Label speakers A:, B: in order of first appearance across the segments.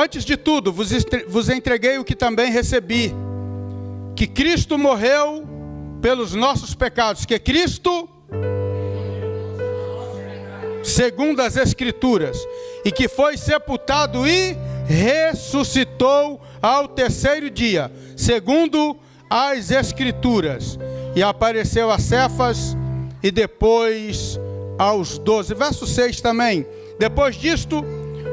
A: Antes de tudo, vos entreguei o que também recebi, que Cristo morreu pelos nossos pecados, que Cristo, segundo as Escrituras, e que foi sepultado e ressuscitou ao terceiro dia, segundo as Escrituras, e apareceu a Cefas e depois aos 12. Verso 6 também. Depois disto,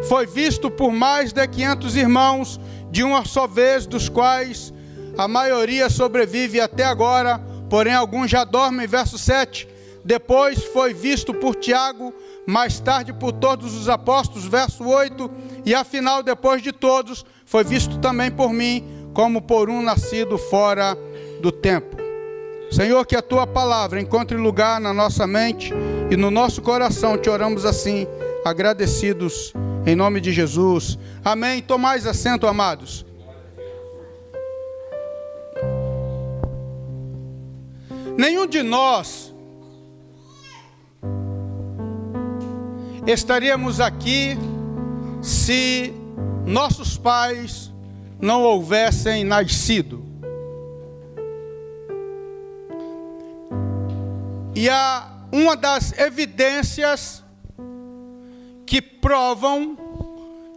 A: foi visto por mais de 500 irmãos, de uma só vez, dos quais a maioria sobrevive até agora, porém alguns já dormem. Verso 7. Depois foi visto por Tiago, mais tarde por todos os apóstolos. Verso 8. E afinal, depois de todos, foi visto também por mim, como por um nascido fora do tempo. Senhor, que a Tua palavra encontre lugar na nossa mente e no nosso coração. Te oramos assim, agradecidos, em nome de Jesus. Amém. Tomais assento, amados. Nenhum de nós estaríamos aqui se nossos pais não houvessem nascido. E há uma das evidências que provam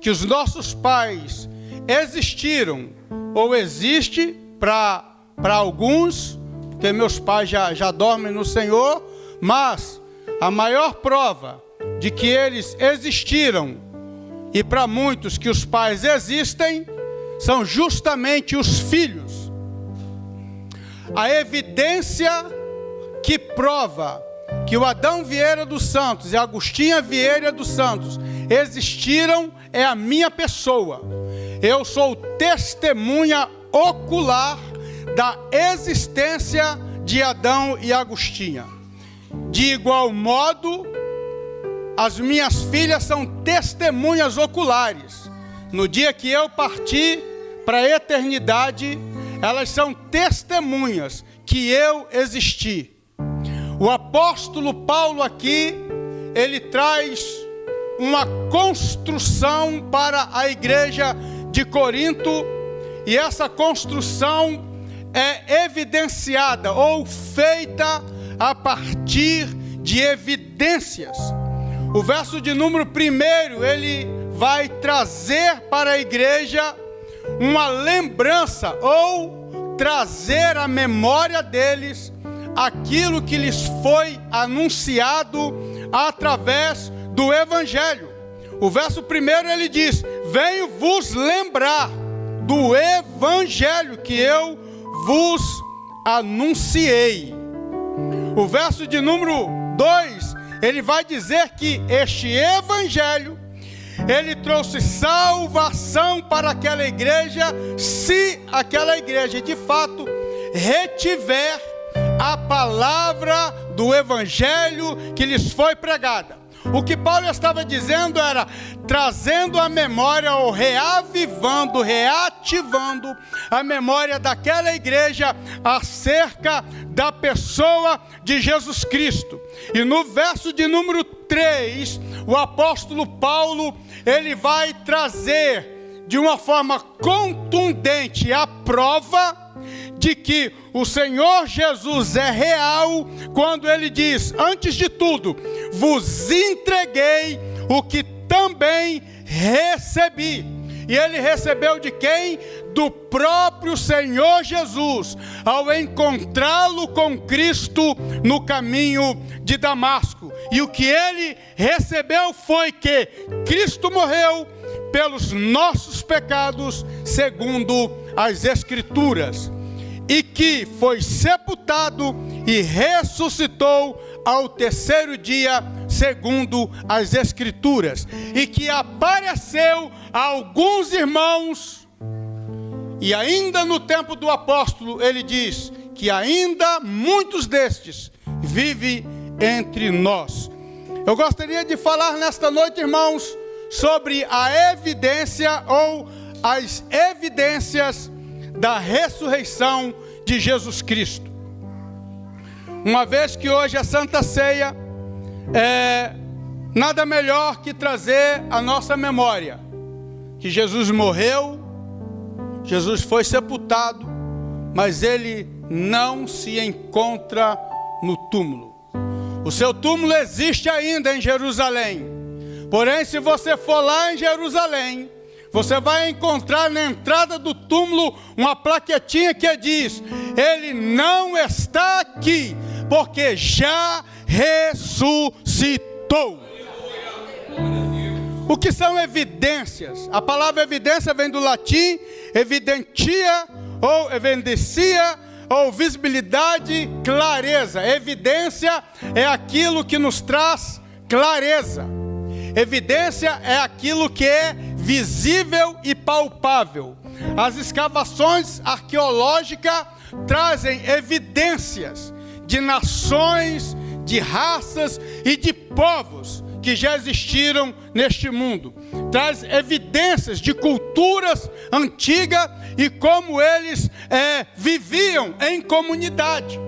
A: que os nossos pais existiram ou existe para alguns, porque meus pais já dormem no Senhor, mas a maior prova de que eles existiram e para muitos que os pais existem são justamente os filhos. A evidência que prova que o Adão Vieira dos Santos e a Agostinha Vieira dos Santos existiram é a minha pessoa. Eu sou testemunha ocular da existência de Adão e Agostinha. De igual modo, as minhas filhas são testemunhas oculares. No dia que eu partir para a eternidade, elas são testemunhas que eu existi. O apóstolo Paulo aqui, ele traz uma construção para a igreja de Corinto, e essa construção é evidenciada ou feita a partir de evidências. O verso de número 1, ele vai trazer para a igreja uma lembrança ou trazer à memória deles aquilo que lhes foi anunciado através do Evangelho. O verso 1 ele diz: venho vos lembrar do Evangelho que eu vos anunciei. O verso de número 2, ele vai dizer que este Evangelho, ele trouxe salvação para aquela igreja, se aquela igreja de fato retiver a palavra do Evangelho que lhes foi pregada. O que Paulo estava dizendo era trazendo a memória ou reavivando, reativando a memória daquela igreja acerca da pessoa de Jesus Cristo. E no verso de número 3, o apóstolo Paulo, ele vai trazer de uma forma contundente a prova de que o Senhor Jesus é real, quando ele diz: antes de tudo, vos entreguei o que também recebi. E ele recebeu de quem? Do próprio Senhor Jesus, ao encontrá-lo com Cristo no caminho de Damasco. E o que ele recebeu foi que Cristo morreu pelos nossos pecados, segundo as Escrituras, e que foi sepultado e ressuscitou ao terceiro dia, segundo as Escrituras, e que apareceu a alguns irmãos, e ainda no tempo do apóstolo, ele diz que ainda muitos destes vivem entre nós. Eu gostaria de falar nesta noite, irmãos, sobre a evidência ou as evidências da ressurreição de Jesus Cristo. Uma vez que hoje a Santa Ceia nada melhor que trazer à nossa memória que Jesus morreu, Jesus foi sepultado, mas ele não se encontra no túmulo. O seu túmulo existe ainda em Jerusalém. Porém, se você for lá em Jerusalém, você vai encontrar na entrada do túmulo uma plaquetinha que diz: ele não está aqui, porque já ressuscitou. O que são evidências? A palavra evidência vem do latim evidentia, ou evidencia, ou visibilidade, clareza. Evidência é aquilo que nos traz clareza. Evidência é aquilo que é visível e palpável. As escavações arqueológicas trazem evidências de nações, de raças e de povos que já existiram neste mundo. Traz evidências de culturas antigas e como eles viviam em comunidade.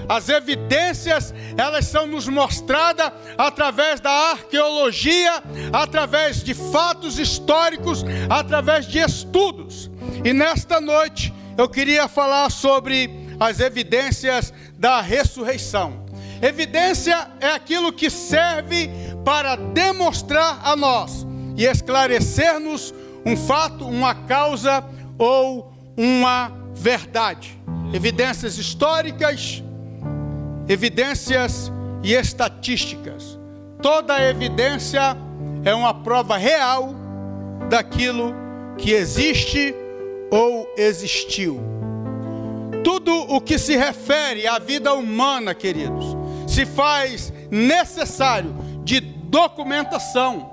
A: As evidências, elas são nos mostradas através da arqueologia, através de fatos históricos, através de estudos. E nesta noite eu queria falar sobre as evidências da ressurreição. Evidência é aquilo que serve para demonstrar a nós e esclarecer-nos um fato, uma causa ou uma verdade. Evidências históricas, evidências e estatísticas. Toda evidência é uma prova real daquilo que existe ou existiu. Tudo o que se refere à vida humana, queridos, se faz necessário de documentação.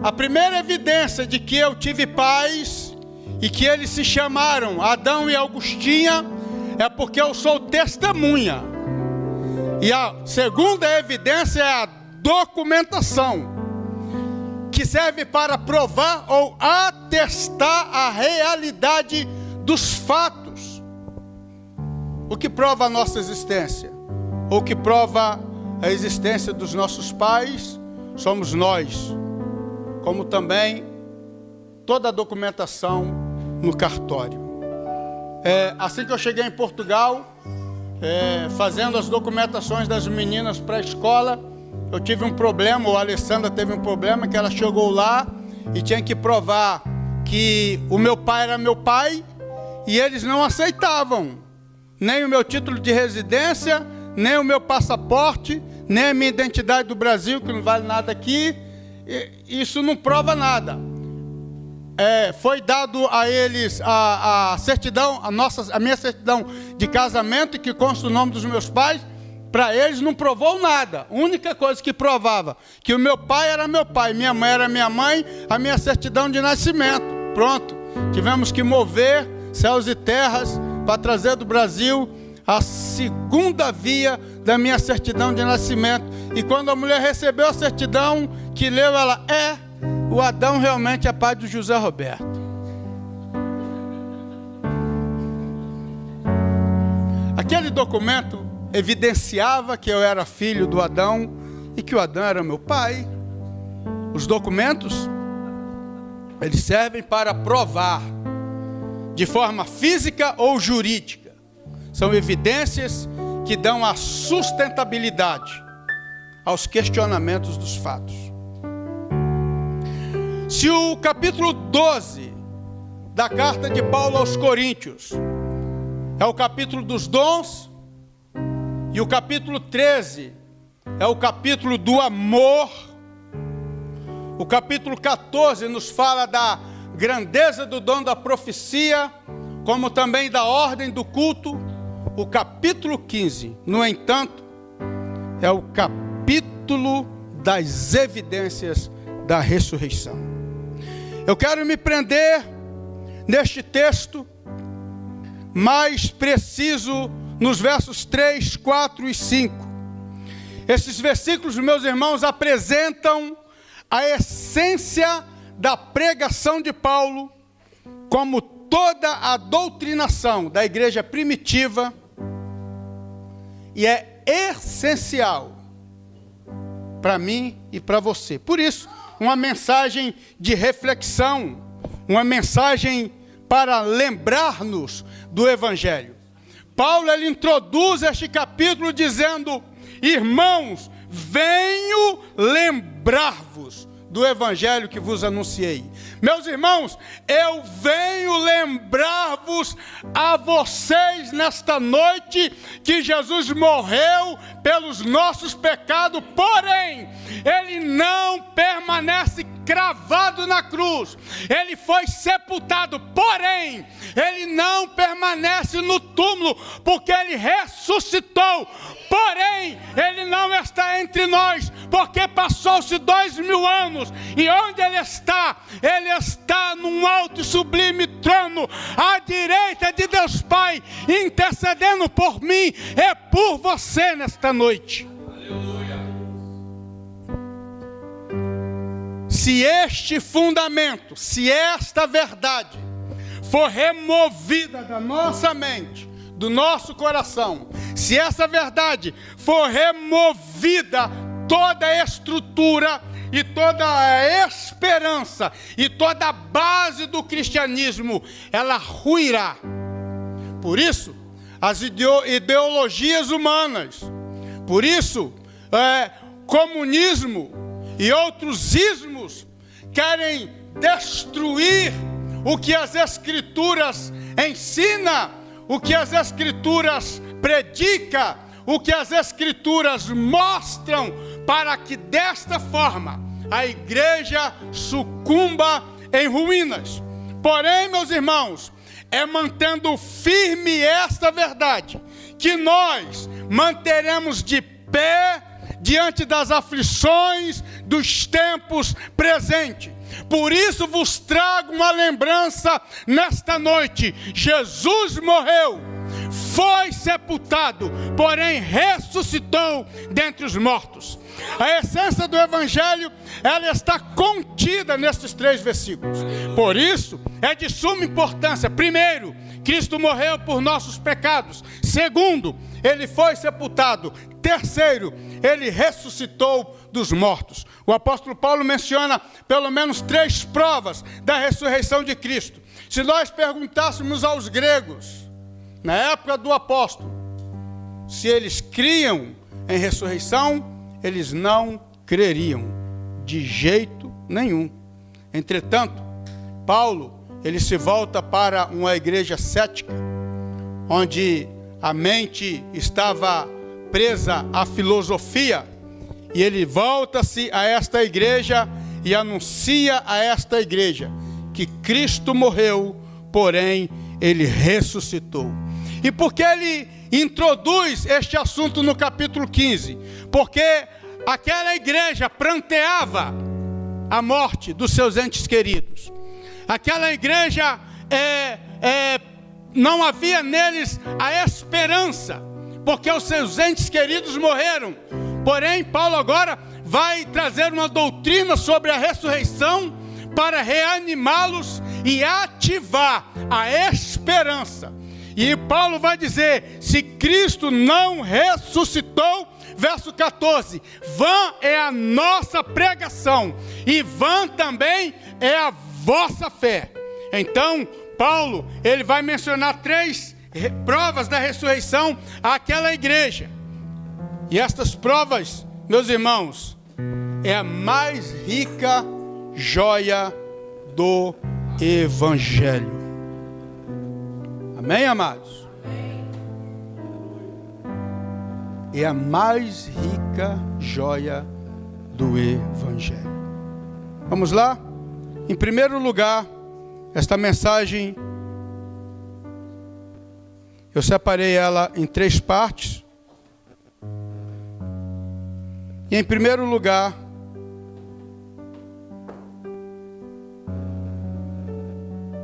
A: A primeira evidência de que eu tive pais e que eles se chamaram Adão e Augustinha é porque eu sou testemunha. E a segunda evidência é a documentação, que serve para provar ou atestar a realidade dos fatos. O que prova a nossa existência, ou que prova a existência dos nossos pais, somos nós, como também toda a documentação no cartório. Assim que eu cheguei em Portugal, fazendo as documentações das meninas para a escola, eu tive um problema, ou a Alessandra teve um problema, que ela chegou lá e tinha que provar que o meu pai era meu pai, e eles não aceitavam nem o meu título de residência, nem o meu passaporte, nem a minha identidade do Brasil, que não vale nada aqui. Isso não prova nada. Foi dado a eles a certidão, a minha certidão de casamento, que consta o nome dos meus pais. Para eles não provou nada. A única coisa que provava que o meu pai era meu pai, minha mãe era minha mãe, a minha certidão de nascimento. Pronto. Tivemos que mover céus e terras para trazer do Brasil a segunda via da minha certidão de nascimento. E quando a mulher recebeu a certidão, que leu, ela: o Adão realmente é pai do José Roberto. Aquele documento evidenciava que eu era filho do Adão e que o Adão era meu pai. Os documentos, eles servem para provar de forma física ou jurídica. São evidências que dão a sustentabilidade aos questionamentos dos fatos. Se o capítulo 12 da carta de Paulo aos Coríntios é o capítulo dos dons, e o capítulo 13 é o capítulo do amor, o capítulo 14 nos fala da grandeza do dom da profecia, como também da ordem do culto. O capítulo 15, no entanto, é o capítulo das evidências da ressurreição. Eu quero me prender neste texto, mais preciso nos versos 3, 4 e 5. Esses versículos, meus irmãos, apresentam a essência da pregação de Paulo, como toda a doutrinação da igreja primitiva, e é essencial para mim e para você. Por isso uma mensagem de reflexão, uma mensagem para lembrar-nos do Evangelho. Paulo, ele introduz este capítulo dizendo: irmãos, venho lembrar-vos do Evangelho que vos anunciei. Meus irmãos, eu venho lembrar-vos a vocês nesta noite que Jesus morreu pelos nossos pecados, porém, ele não permanece cravado na cruz. Ele foi sepultado, porém, ele não permanece no túmulo, porque ele ressuscitou. Porém, ele não está entre nós, porque passou-se 2000 anos, e onde ele está? Ele está num alto e sublime trono, à direita de Deus Pai, intercedendo por mim e por você nesta noite. Aleluia. Se este fundamento, se esta verdade for removida da nossa mente, do nosso coração, se essa verdade for removida, toda a estrutura e toda a esperança e toda a base do cristianismo, ela ruirá. Por isso, as ideologias humanas, por isso, comunismo e outros ismos querem destruir o que as Escrituras ensinam, o que as Escrituras predicam, o que as Escrituras mostram, para que desta forma a igreja sucumba em ruínas. Porém, meus irmãos, é mantendo firme esta verdade que nós manteremos de pé diante das aflições dos tempos presentes. Por isso vos trago uma lembrança nesta noite: Jesus morreu, foi sepultado, porém ressuscitou dentre os mortos. A essência do Evangelho, ela está contida nestes 3 versículos. Por isso, é de suma importância: primeiro, Cristo morreu por nossos pecados. Segundo, ele foi sepultado. Terceiro, ele ressuscitou dos mortos. O apóstolo Paulo menciona pelo menos 3 provas da ressurreição de Cristo. Se nós perguntássemos aos gregos, na época do apóstolo, se eles criam em ressurreição, eles não creriam de jeito nenhum. Entretanto, Paulo, ele se volta para uma igreja cética, onde a mente estava presa à filosofia, e ele volta-se a esta igreja e anuncia a esta igreja que Cristo morreu, porém ele ressuscitou. E por que ele introduz este assunto no capítulo 15? Porque aquela igreja pranteava a morte dos seus entes queridos. Aquela igreja não havia neles a esperança, porque os seus entes queridos morreram. Porém, Paulo agora vai trazer uma doutrina sobre a ressurreição para reanimá-los e ativar a esperança. E Paulo vai dizer: se Cristo não ressuscitou, verso 14, vã é a nossa pregação, e vã também é a vossa fé. Então, Paulo, ele vai mencionar 3 provas da ressurreição àquela igreja. E estas provas, meus irmãos, é a mais rica joia do Evangelho. Amém, amados? É a mais rica joia do Evangelho. Vamos lá? Em primeiro lugar, esta mensagem, eu separei ela em 3 partes. E em primeiro lugar,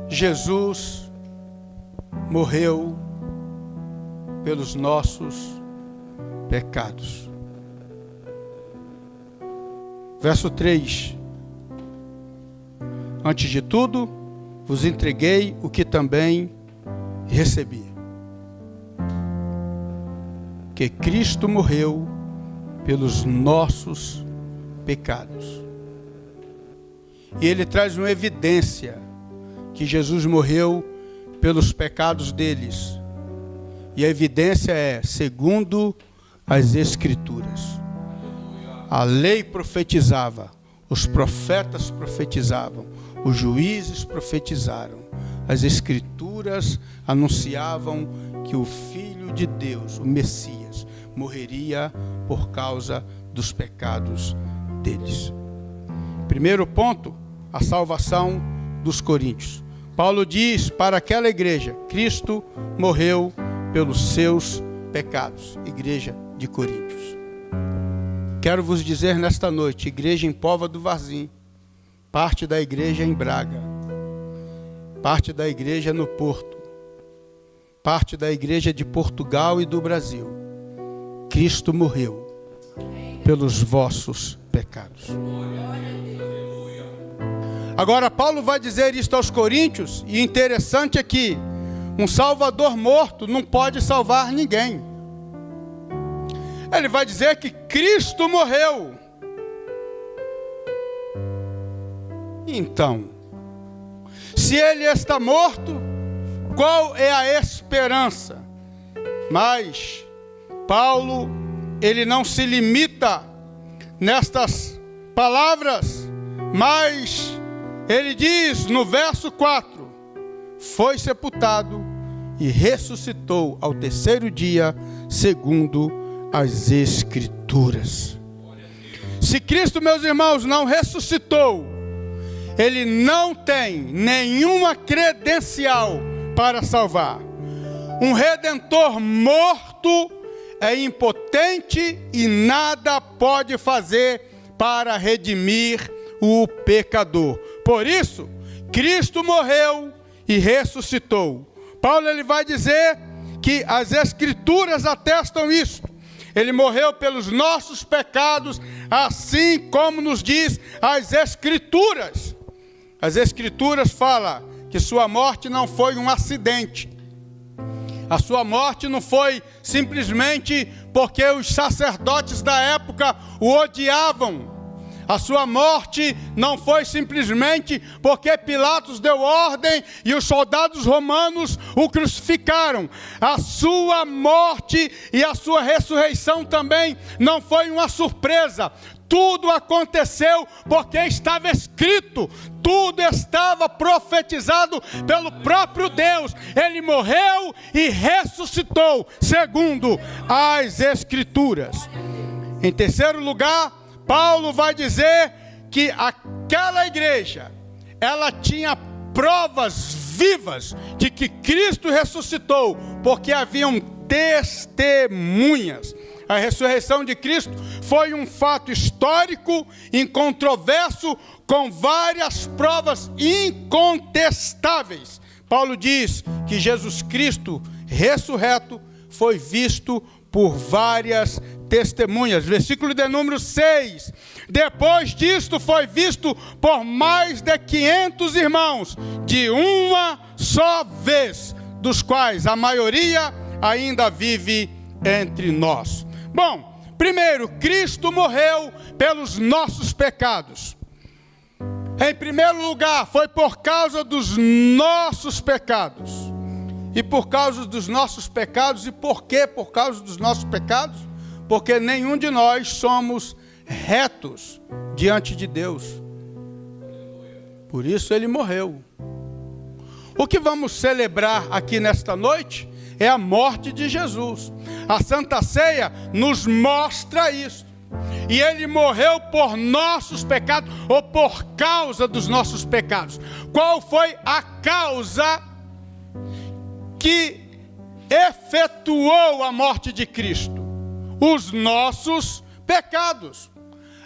A: Jesus morreu pelos nossos pecados. Verso 3: antes de tudo, vos entreguei o que também recebi, que Cristo morreu pelos nossos pecados. e ele traz uma evidência que Jesus morreu pelos pecados deles. E a evidência é segundo as Escrituras. A lei profetizava, os profetas profetizavam, os juízes profetizaram. As Escrituras anunciavam que o Filho de Deus, o Messias, morreria por causa dos pecados deles. Primeiro ponto, a salvação dos coríntios. Paulo diz para aquela igreja: Cristo morreu pelos seus pecados. Igreja de Coríntios. Quero vos dizer nesta noite, igreja em Póvoa do Varzim, parte da igreja em Braga, parte da igreja no Porto, parte da igreja de Portugal e do Brasil. Cristo morreu pelos vossos pecados. Agora Paulo vai dizer isto aos coríntios, e interessante é que um salvador morto não pode salvar ninguém. Ele vai dizer que Cristo morreu. Então, se ele está morto, qual é a esperança? Mas Paulo, ele não se limita nestas palavras, mas ele diz no verso 4: foi sepultado e ressuscitou ao terceiro dia, segundo as Escrituras. Se Cristo, meus irmãos, não ressuscitou, ele não tem nenhuma credencial para salvar. Um redentor morto é impotente e nada pode fazer para redimir o pecador. Por isso, Cristo morreu e ressuscitou. Paulo, ele vai dizer que as Escrituras atestam isso. Ele morreu pelos nossos pecados, assim como nos diz as Escrituras. As Escrituras falam que sua morte não foi um acidente. A sua morte não foi simplesmente porque os sacerdotes da época o odiavam. A sua morte não foi simplesmente porque Pilatos deu ordem e os soldados romanos o crucificaram. A sua morte e a sua ressurreição também não foi uma surpresa. Tudo aconteceu porque estava escrito, tudo estava profetizado pelo próprio Deus. Ele morreu e ressuscitou, segundo as Escrituras. Em terceiro lugar, Paulo vai dizer que aquela igreja, ela tinha provas vivas de que Cristo ressuscitou, porque haviam testemunhas. A ressurreição de Cristo foi um fato histórico, incontroverso, com várias provas incontestáveis. Paulo diz que Jesus Cristo ressurreto foi visto por várias testemunhas. Versículo de número 6. Depois disto foi visto por mais de 500 irmãos, de uma só vez, dos quais a maioria ainda vive entre nós. Bom, primeiro, Cristo morreu pelos nossos pecados. Em primeiro lugar, foi por causa dos nossos pecados. E por causa dos nossos pecados, e por que por causa dos nossos pecados? Porque nenhum de nós somos retos diante de Deus. Por isso ele morreu. O que vamos celebrar aqui nesta noite é a morte de Jesus. A Santa Ceia nos mostra isso. E ele morreu por nossos pecados, ou por causa dos nossos pecados. Qual foi a causa que efetuou a morte de Cristo? Os nossos pecados.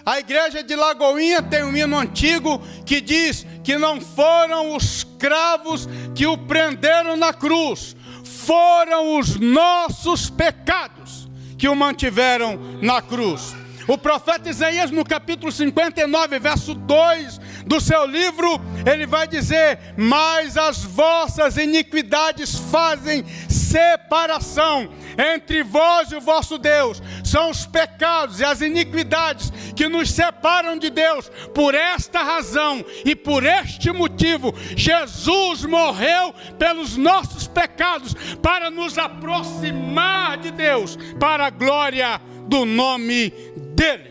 A: A igreja de Lagoinha tem um hino antigo que diz que não foram os cravos que o prenderam na cruz, foram os nossos pecados que o mantiveram na cruz. O profeta Isaías, no capítulo 59, verso 2 do seu livro, ele vai dizer: mas as vossas iniquidades fazem separação entre vós e o vosso Deus. São os pecados e as iniquidades que nos separam de Deus. Por esta razão e por este motivo, Jesus morreu pelos nossos pecados, para nos aproximar de Deus, para a glória do nome dele.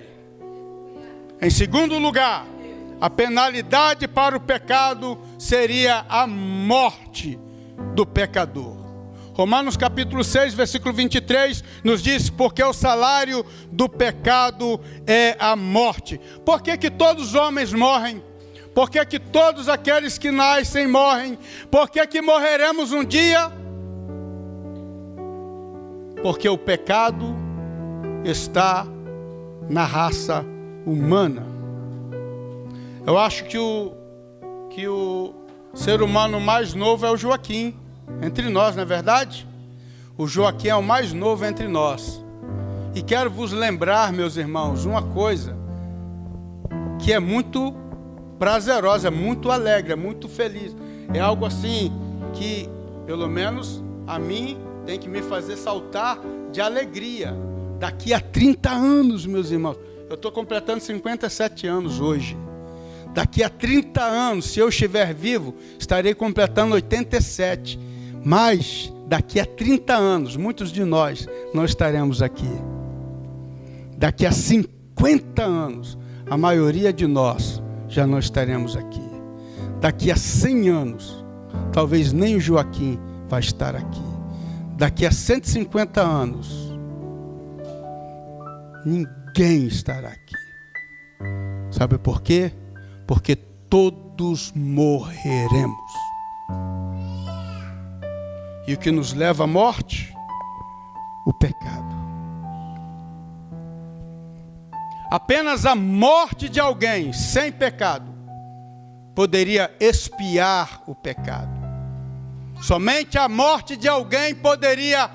A: Em segundo lugar, a penalidade para o pecado seria a morte do pecador. Romanos capítulo 6, versículo 23, nos diz: porque o salário do pecado é a morte. Por que que todos os homens morrem? Por que que todos aqueles que nascem morrem? Por que que morreremos um dia? Porque o pecado está na raça humana. Eu acho que o ser humano mais novo é o Joaquim, entre nós, não é verdade? O Joaquim é o mais novo entre nós. E quero vos lembrar, meus irmãos, uma coisa que é muito prazerosa, é muito alegre, é muito feliz. É algo assim que, pelo menos, a mim tem que me fazer saltar de alegria. Daqui a 30 anos, meus irmãos, eu estou completando 57 anos hoje. Daqui a 30 anos, se eu estiver vivo, estarei completando 87. Mas, daqui a 30 anos, muitos de nós não estaremos aqui. Daqui a 50 anos, a maioria de nós já não estaremos aqui. Daqui a 100 anos, talvez nem o Joaquim vai estar aqui. Daqui a 150 anos, ninguém estará aqui. Sabe por quê? Porque todos morreremos. E o que nos leva à morte? O pecado. Apenas a morte de alguém sem pecado poderia expiar o pecado. Somente a morte de alguém poderia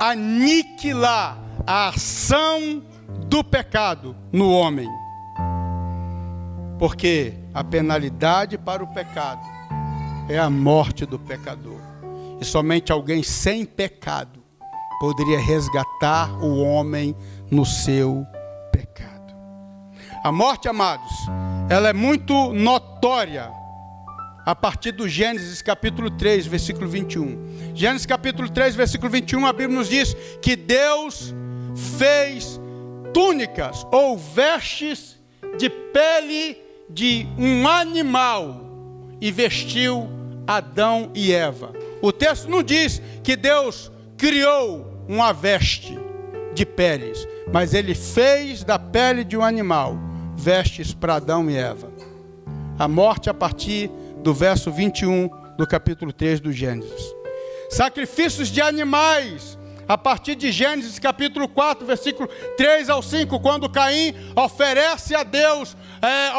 A: aniquilar a ação do pecado no homem. Porque a penalidade para o pecado é a morte do pecador. E somente alguém sem pecado poderia resgatar o homem no seu pecado. A morte, amados, ela é muito notória a partir do Gênesis capítulo 3, versículo 21. Gênesis capítulo 3, versículo 21, a Bíblia nos diz que Deus fez túnicas ou vestes de pele de um animal e vestiu Adão e Eva. O texto não diz que Deus criou uma veste de peles, mas ele fez da pele de um animal vestes para Adão e Eva. A morte a partir do verso 21 do capítulo 3 do Gênesis. Sacrifícios de animais a partir de Gênesis capítulo 4, versículo 3 ao 5, quando Caim oferece a Deus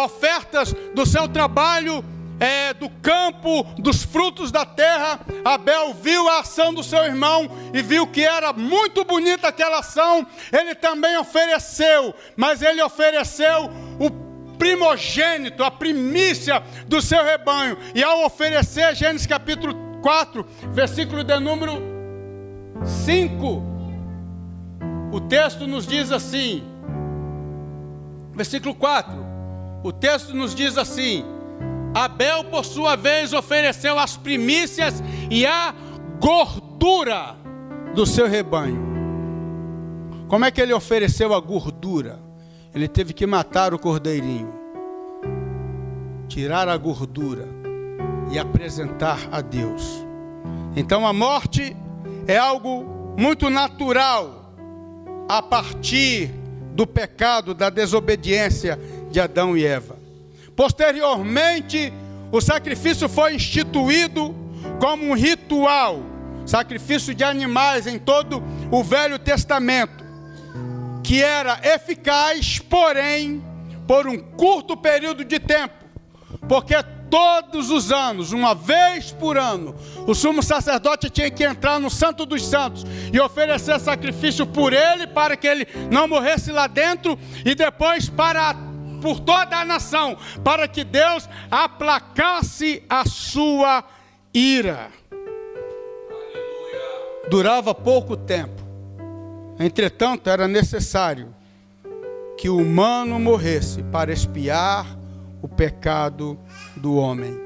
A: ofertas do seu trabalho, do campo, dos frutos da terra. Abel viu a ação do seu irmão e viu que era muito bonita aquela ação. Ele também ofereceu, mas ele ofereceu o primogênito, a primícia do seu rebanho. E ao oferecer, Gênesis capítulo 4, versículo de número 5, o texto nos diz assim, versículo 4, o texto nos diz assim: Abel, por sua vez, ofereceu as primícias e a gordura do seu rebanho. Como é que ele ofereceu a gordura? Ele teve que matar o cordeirinho, tirar a gordura e apresentar a Deus. Então a morte é algo muito natural a partir do pecado, da desobediência de Adão e Eva. Posteriormente, o sacrifício foi instituído como um ritual, sacrifício de animais em todo o Velho Testamento, que era eficaz, porém, por um curto período de tempo, porque todos os anos, uma vez por ano, o sumo sacerdote tinha que entrar no Santo dos Santos e oferecer sacrifício por ele, para que ele não morresse lá dentro, e depois por toda a nação, para que Deus aplacasse a sua ira. Aleluia. Durava pouco tempo, Entretanto, era necessário que o humano morresse para expiar o pecado do homem.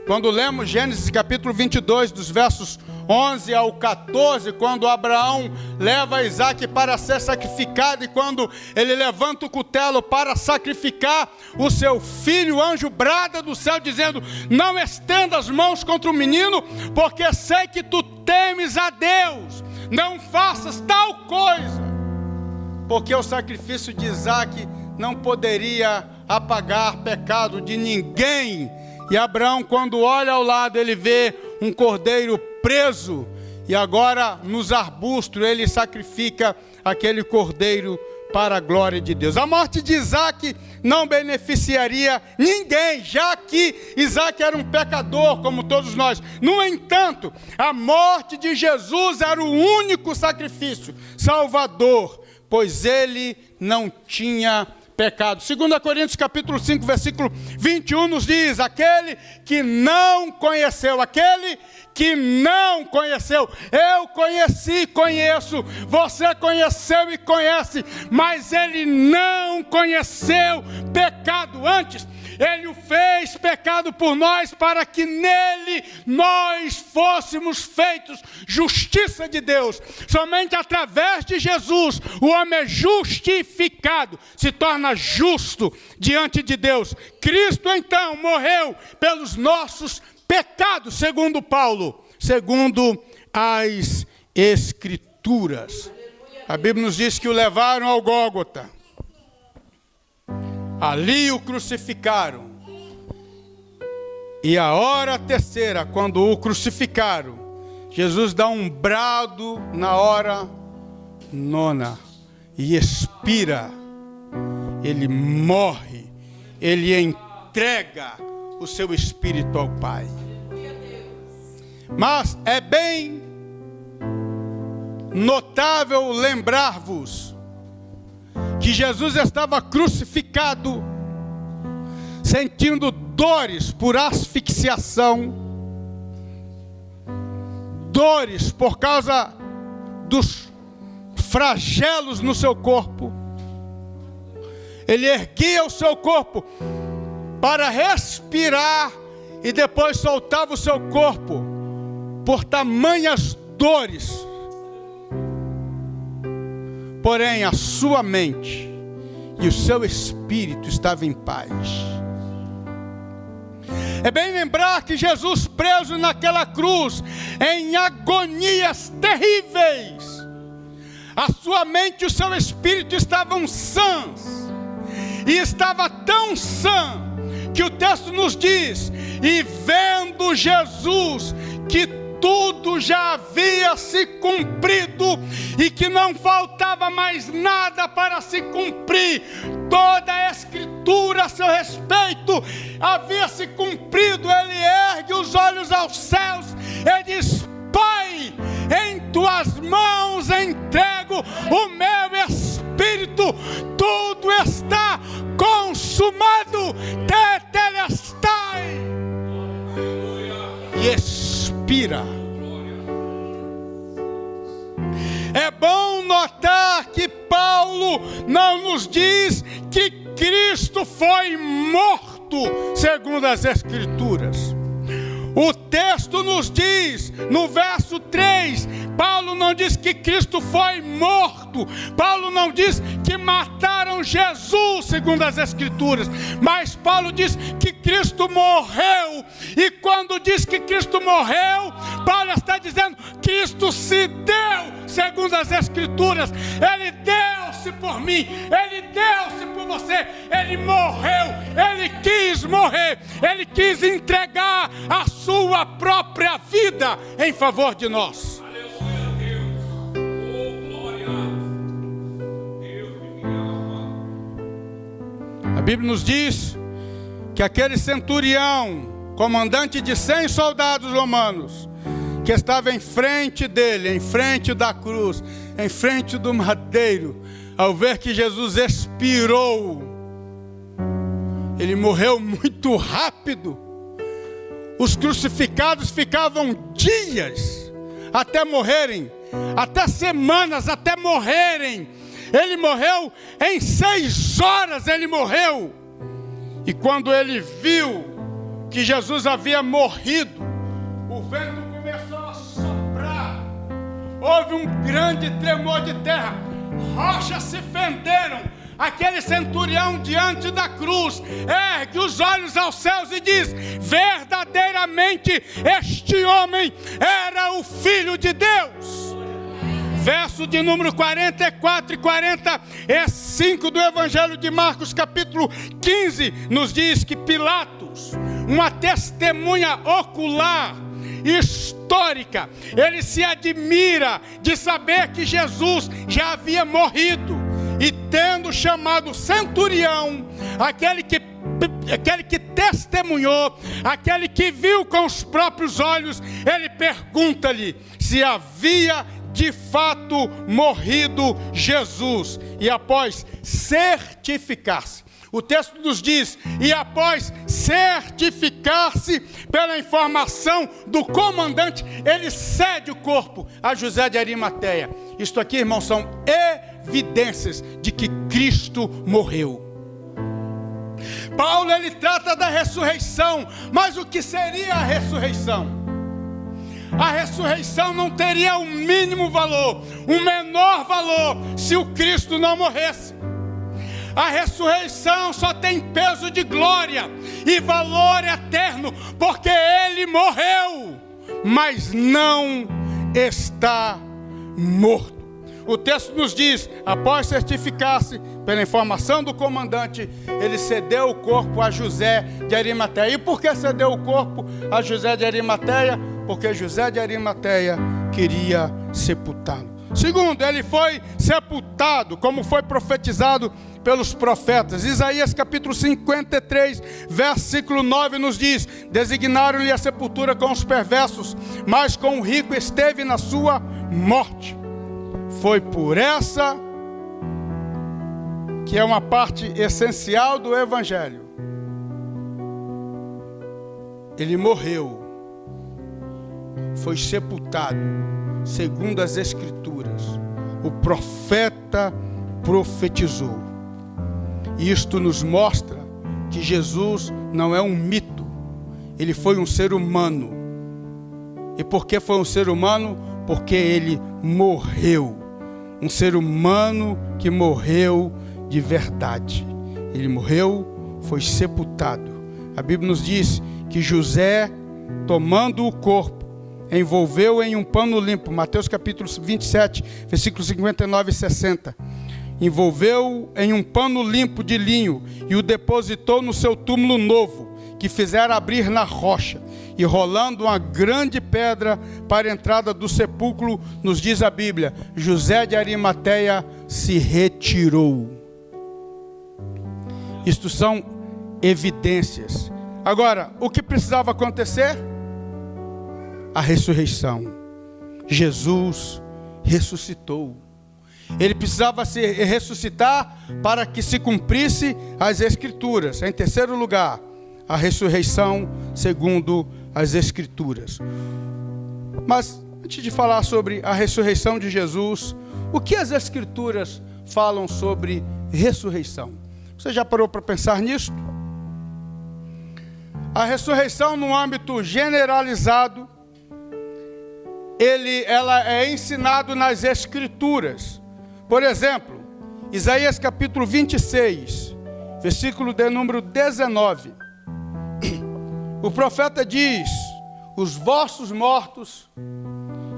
A: Quando lemos Gênesis capítulo 22, dos versos 11 ao 14, quando Abraão leva Isaque para ser sacrificado, e quando ele levanta o cutelo para sacrificar o seu filho, o anjo brada do céu dizendo: não estenda as mãos contra o menino, porque sei que tu temes a Deus, não faças tal coisa, porque o sacrifício de Isaque não poderia apagar pecado de ninguém. E Abraão, quando olha ao lado, ele vê um cordeiro preso, e agora nos arbustos ele sacrifica aquele cordeiro para a glória de Deus. A morte de Isaque não beneficiaria ninguém, já que Isaque era um pecador como todos nós. No entanto, a morte de Jesus era o único sacrifício salvador, pois ele não tinha pecado. 2 Coríntios capítulo 5, versículo 21 nos diz: aquele que não conheceu, eu conheci, conheço, você conheceu e conhece, mas ele não conheceu pecado antes. Ele o fez pecado por nós, para que nele nós fôssemos feitos justiça de Deus. Somente através de Jesus o homem é justificado, se torna justo diante de Deus. Cristo então morreu pelos nossos pecados, segundo Paulo, segundo as Escrituras. A Bíblia nos diz que o levaram ao Gólgota. Ali o crucificaram. E a hora terceira, quando o crucificaram, Jesus dá um brado na hora nona e expira. Ele morre. Ele entrega o seu espírito ao Pai. Mas é bem notável lembrar-vos que Jesus estava crucificado, sentindo dores por asfixiação, dores por causa dos flagelos no seu corpo. Ele erguia o seu corpo para respirar e depois soltava o seu corpo por tamanhas dores. Porém, a sua mente e o seu espírito estavam em paz. É bem lembrar que Jesus, preso naquela cruz, em agonias terríveis, a sua mente e o seu espírito estavam sãs. E estava tão sã que o texto nos diz: e vendo Jesus que tudo já havia se cumprido e que não faltava mais nada para se cumprir, toda a Escritura a seu respeito havia se cumprido, ele ergue os olhos aos céus e diz: Pai, em tuas mãos entrego o meu espírito, tudo está consumado, tetelestai. E expira. É bom notar que Paulo não nos diz que Cristo foi morto, segundo as Escrituras. O texto nos diz, no verso 3, Paulo não diz que Cristo foi morto. Paulo não diz que mataram Jesus, segundo as Escrituras. Mas Paulo diz que Cristo morreu. E quando diz que Cristo morreu, Paulo está dizendo que Cristo se deu, segundo as Escrituras. Ele deu-se por mim, ele deu-se por você, ele morreu, ele quis morrer, ele quis entregar a sua própria vida em favor de nós.
B: Aleluia, Deus. Oh, glória. Deus de minha alma.
A: A Bíblia nos diz que aquele centurião, comandante de 100 soldados romanos, que estava em frente dele, em frente da cruz, em frente do madeiro, ao ver que Jesus expirou, ele morreu muito rápido. Os crucificados ficavam dias até morrerem. até semanas, até morrerem. Ele morreu em 6 horas, ele morreu. E quando ele viu que Jesus havia morrido, o vento começou a soprar. Houve um grande tremor de terra. Rochas se fenderam. Aquele centurião diante da cruz ergue os olhos aos céus e diz: verdadeiramente este homem era o Filho de Deus. Verso de número 44 e 45 do Evangelho de Marcos, capítulo 15, nos diz que Pilatos, uma testemunha ocular, histórica, ele se admira de saber que Jesus já havia morrido, e tendo chamado centurião, aquele que testemunhou, aquele que viu com os próprios olhos, ele pergunta-lhe se havia de fato morrido Jesus. E após certificar-se, o texto nos diz, e após certificar-se pela informação do comandante, ele cede o corpo a José de Arimateia. Isto aqui, irmãos, são evidências de que Cristo morreu. Paulo, ele trata da ressurreição, mas o que seria a ressurreição? A ressurreição não teria o mínimo valor, o menor valor, se o Cristo não morresse. A ressurreição só tem peso de glória e valor eterno, porque ele morreu, mas não está morto. O texto nos diz, após certificar-se pela informação do comandante, ele cedeu o corpo a José de Arimateia. E por que cedeu o corpo a José de Arimateia? Porque José de Arimateia queria sepultá-lo. Segundo, ele foi sepultado, como foi profetizado pelos profetas. Isaías capítulo 53, versículo 9 nos diz: designaram-lhe a sepultura com os perversos, mas com o rico esteve na sua morte. Foi por essa que é uma parte essencial do Evangelho. Ele morreu, foi sepultado, segundo as Escrituras. O profeta profetizou. Isto nos mostra que Jesus não é um mito. Ele foi um ser humano. E por que foi um ser humano? Porque ele morreu. Um ser humano que morreu de verdade. Ele morreu, foi sepultado. A Bíblia nos diz que José, tomando o corpo, envolveu em um pano limpo. Mateus capítulo 27, versículos 59 e 60. Envolveu em um pano limpo de linho e o depositou no seu túmulo novo, que fizeram abrir na rocha. E rolando uma grande pedra para a entrada do sepulcro, nos diz a Bíblia, José de Arimateia se retirou. Isto são evidências. Agora, o que precisava acontecer? A ressurreição. Jesus ressuscitou. Ele precisava se ressuscitar para que se cumprisse as Escrituras. Em terceiro lugar, a ressurreição segundo as Escrituras. Mas, antes de falar sobre a ressurreição de Jesus, o que as Escrituras falam sobre ressurreição? Você já parou para pensar nisso? A ressurreição, no âmbito generalizado, ela é ensinado nas Escrituras. Por exemplo, Isaías capítulo 26, versículo de número 19. O profeta diz: os vossos mortos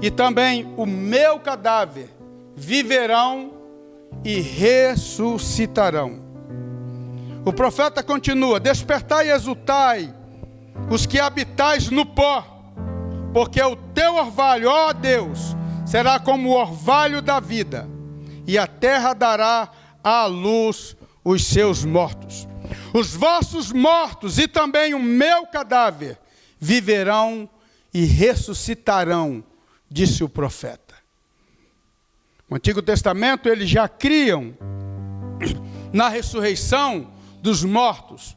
A: e também o meu cadáver viverão e ressuscitarão. O profeta continua: despertai e exultai, os que habitais no pó, porque o teu orvalho, ó Deus, será como o orvalho da vida, e a terra dará à luz os seus mortos. Os vossos mortos e também o meu cadáver viverão e ressuscitarão, disse o profeta. No Antigo Testamento eles já criam na ressurreição dos mortos.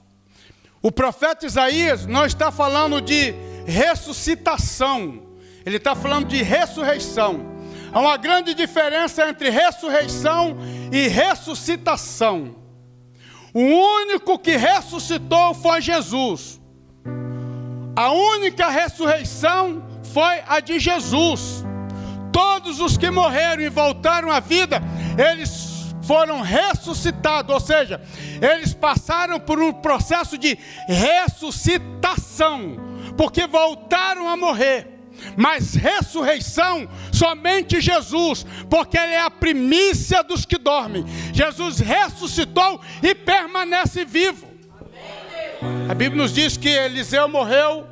A: O profeta Isaías não está falando de ressuscitação, ele está falando de ressurreição. Há uma grande diferença entre ressurreição e ressuscitação. O único que ressuscitou foi Jesus. A única ressurreição foi a de Jesus. Todos os que morreram e voltaram à vida, eles foram ressuscitados, ou seja, eles passaram por um processo de ressuscitação, porque voltaram a morrer. Mas ressurreição, somente Jesus, porque Ele é a primícia dos que dormem. Jesus ressuscitou e permanece vivo. A Bíblia nos diz que Eliseu morreu,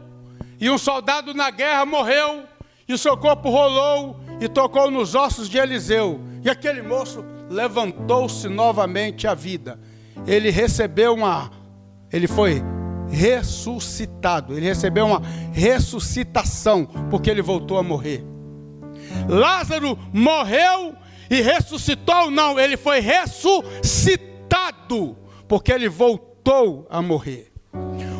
A: e um soldado na guerra morreu, e o seu corpo rolou e tocou nos ossos de Eliseu. E aquele moço levantou-se novamente à vida. Ele foi ressuscitado. Ele recebeu uma ressuscitação, porque ele voltou a morrer. Lázaro morreu e ressuscitou? Não, ele foi ressuscitado, porque ele voltou a morrer.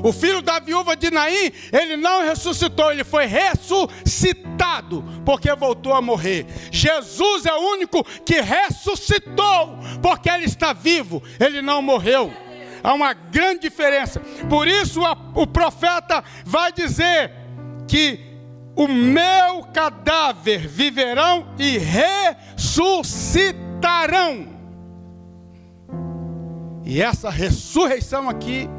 A: O filho da viúva de Naim, ele não ressuscitou, ele foi ressuscitado, porque voltou a morrer. Jesus é o único que ressuscitou, porque ele está vivo, ele não morreu. Há uma grande diferença. Por isso o profeta vai dizer que o meu cadáver viverão e ressuscitarão. E essa ressurreição aqui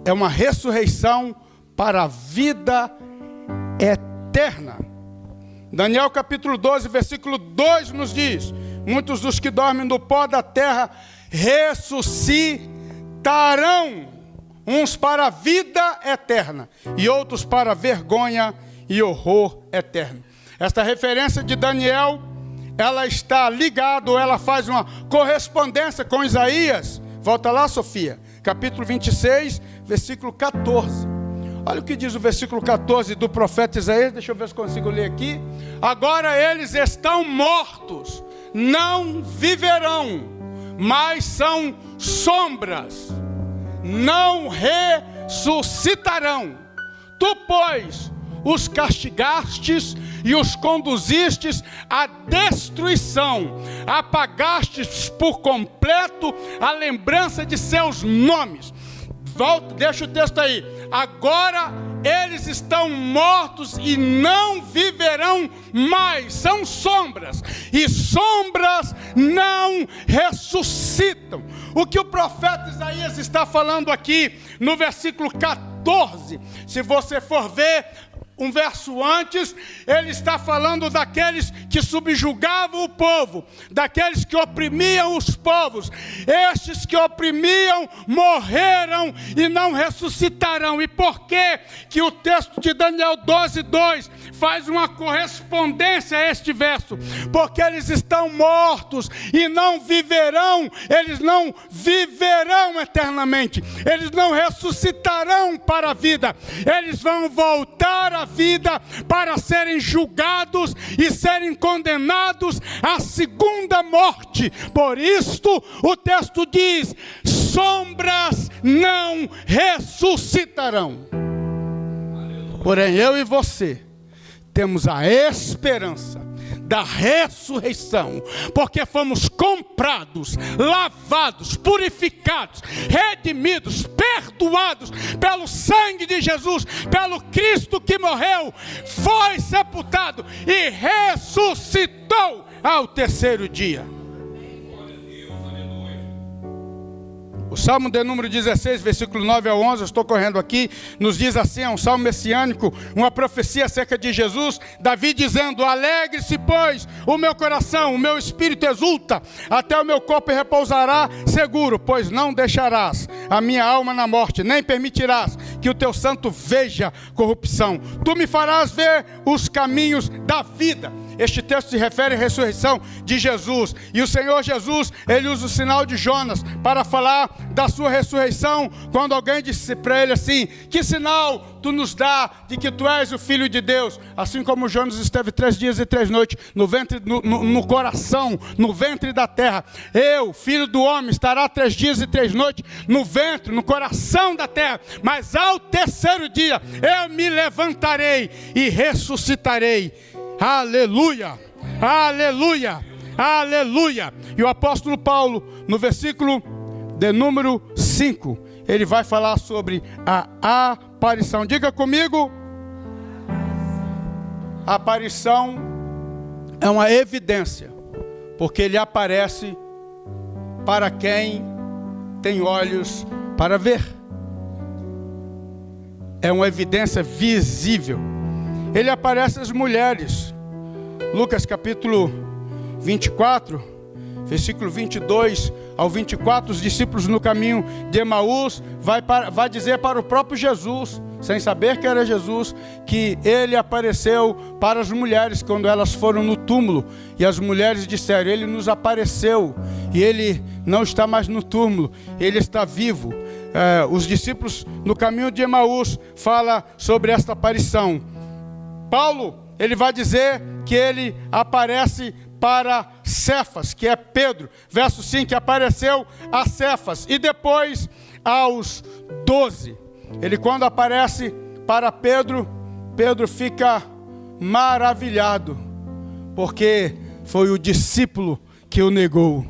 A: é uma ressurreição para a vida eterna. Daniel capítulo 12, versículo 2 nos diz: muitos dos que dormem no pó da terra ressuscitarão, uns para a vida eterna e outros para a vergonha e horror eterno. Esta referência de Daniel, ela está ligada, ou ela faz uma correspondência com Isaías. Volta lá, Sofia, capítulo 26, versículo 14. Olha o que diz o versículo 14 do profeta Isaías. Deixa eu ver se consigo ler aqui. Agora eles estão mortos, não viverão, mas são sombras, não ressuscitarão. Tu, pois, os castigastes e os conduzistes à destruição, apagastes por completo a lembrança de seus nomes. Volta, deixa o texto aí. Agora eles estão mortos e não viverão mais, são sombras, e sombras não ressuscitam. O que o profeta Isaías está falando aqui no versículo 14, se você for ver um verso antes, ele está falando daqueles que subjugavam o povo, daqueles que oprimiam os povos. Estes que oprimiam morreram e não ressuscitarão. E por que o texto de Daniel 12:2 faz uma correspondência a este verso? Porque eles estão mortos e não viverão, eles não viverão eternamente, eles não ressuscitarão para a vida, eles vão voltar à vida para serem julgados e serem condenados à segunda morte. Por isto o texto diz: sombras não ressuscitarão. Porém eu e você temos a esperança da ressurreição, porque fomos comprados, lavados, purificados, redimidos, perdoados pelo sangue de Jesus, pelo Cristo que morreu, foi sepultado e ressuscitou ao terceiro dia. O Salmo de número 16, versículo 9 ao 11, eu estou correndo aqui, nos diz assim, é um salmo messiânico, uma profecia acerca de Jesus, Davi dizendo: alegre-se, pois, o meu coração, o meu espírito exulta, até o meu corpo repousará seguro, pois não deixarás a minha alma na morte, nem permitirás que o teu santo veja corrupção. Tu me farás ver os caminhos da vida. Este texto se refere à ressurreição de Jesus. E o Senhor Jesus, ele usa o sinal de Jonas para falar da sua ressurreição. Quando alguém disse para ele assim: que sinal tu nos dá de que tu és o Filho de Deus? Assim como Jonas esteve 3 dias e 3 noites no ventre, no coração, no ventre da terra, eu, Filho do homem, estará 3 dias e 3 noites no ventre, no coração da terra. Mas ao terceiro dia eu me levantarei e ressuscitarei. Aleluia! Aleluia, aleluia. E o apóstolo Paulo, no versículo de número 5, ele vai falar sobre a aparição. Diga comigo. A aparição é uma evidência, porque ele aparece para quem tem olhos para ver. É uma evidência visível. Ele aparece às mulheres. Lucas capítulo 24, versículo 22 ao 24, os discípulos no caminho de Emaús vai dizer para o próprio Jesus, sem saber que era Jesus, que ele apareceu para as mulheres quando elas foram no túmulo. E as mulheres disseram: ele nos apareceu e ele não está mais no túmulo, ele está vivo. Os discípulos no caminho de Emaús falam sobre esta aparição. Paulo, ele vai dizer que ele aparece para Cefas, que é Pedro. Verso 5, apareceu a Cefas. E depois aos 12. Ele, quando aparece para Pedro, Pedro fica maravilhado, porque foi o discípulo que o negou.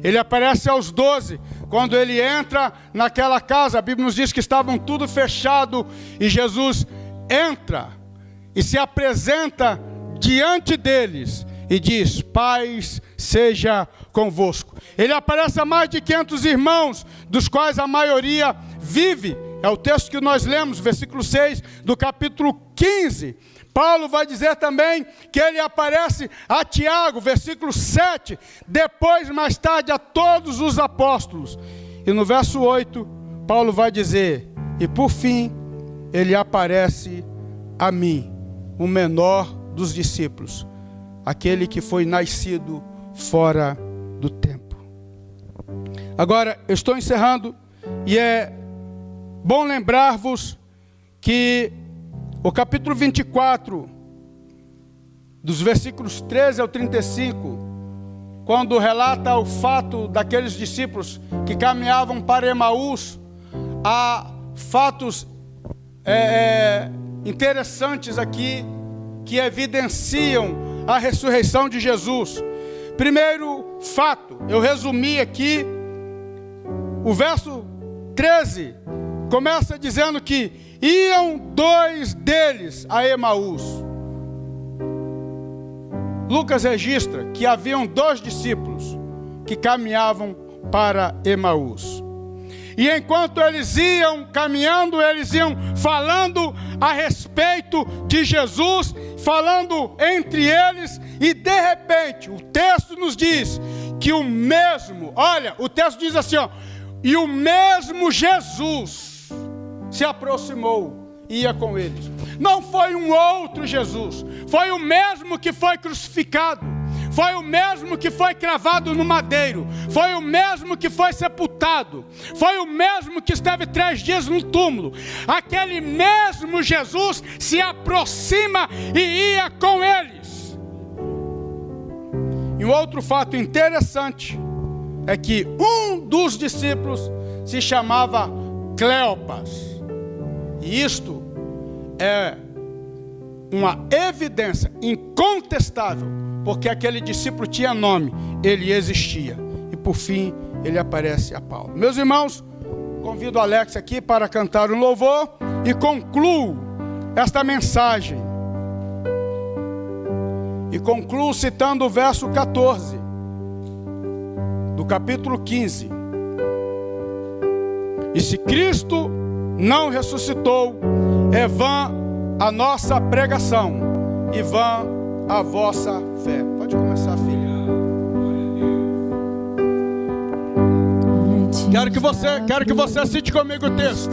A: Ele aparece aos 12, quando ele entra naquela casa. A Bíblia nos diz que estavam tudo fechado, e Jesus entra e se apresenta diante deles e diz: paz seja convosco. Ele aparece a mais de 500 irmãos, dos quais a maioria vive. É o texto que nós lemos, versículo 6 do capítulo 15. Paulo vai dizer também que ele aparece a Tiago, versículo 7, depois, mais tarde, a todos os apóstolos. E no verso 8, Paulo vai dizer: e por fim, ele aparece a mim, o menor dos discípulos, aquele que foi nascido fora do tempo. Agora, eu estou encerrando, e é bom lembrar-vos que o capítulo 24, dos versículos 13 ao 35, quando relata o fato daqueles discípulos que caminhavam para Emaús, há fatos interessantes aqui que evidenciam a ressurreição de Jesus. Primeiro fato, eu resumi aqui, o verso 13 começa dizendo que iam 2 deles a Emaús. Lucas registra que haviam 2 discípulos que caminhavam para Emaús. E enquanto eles iam caminhando, eles iam falando a respeito de Jesus, falando entre eles, e de repente, o texto nos diz que o mesmo, olha, o texto diz assim, ó, e o mesmo Jesus se aproximou e ia com eles. Não foi um outro Jesus, foi o mesmo que foi crucificado, foi o mesmo que foi cravado no madeiro, foi o mesmo que foi sepultado, foi o mesmo que esteve 3 dias no túmulo. Aquele mesmo Jesus se aproxima e ia com eles. E um outro fato interessante é que um dos discípulos se chamava Cleopas. E isto é uma evidência incontestável, porque aquele discípulo tinha nome, ele existia. E por fim, ele aparece a Paulo. Meus irmãos, convido o Alex aqui para cantar um louvor e concluo esta mensagem. E concluo citando o verso 14 do capítulo 15. E se Cristo não ressuscitou, é vã a nossa pregação e vã a vossa fé. Pode começar, filha. Quero que você cite comigo o texto.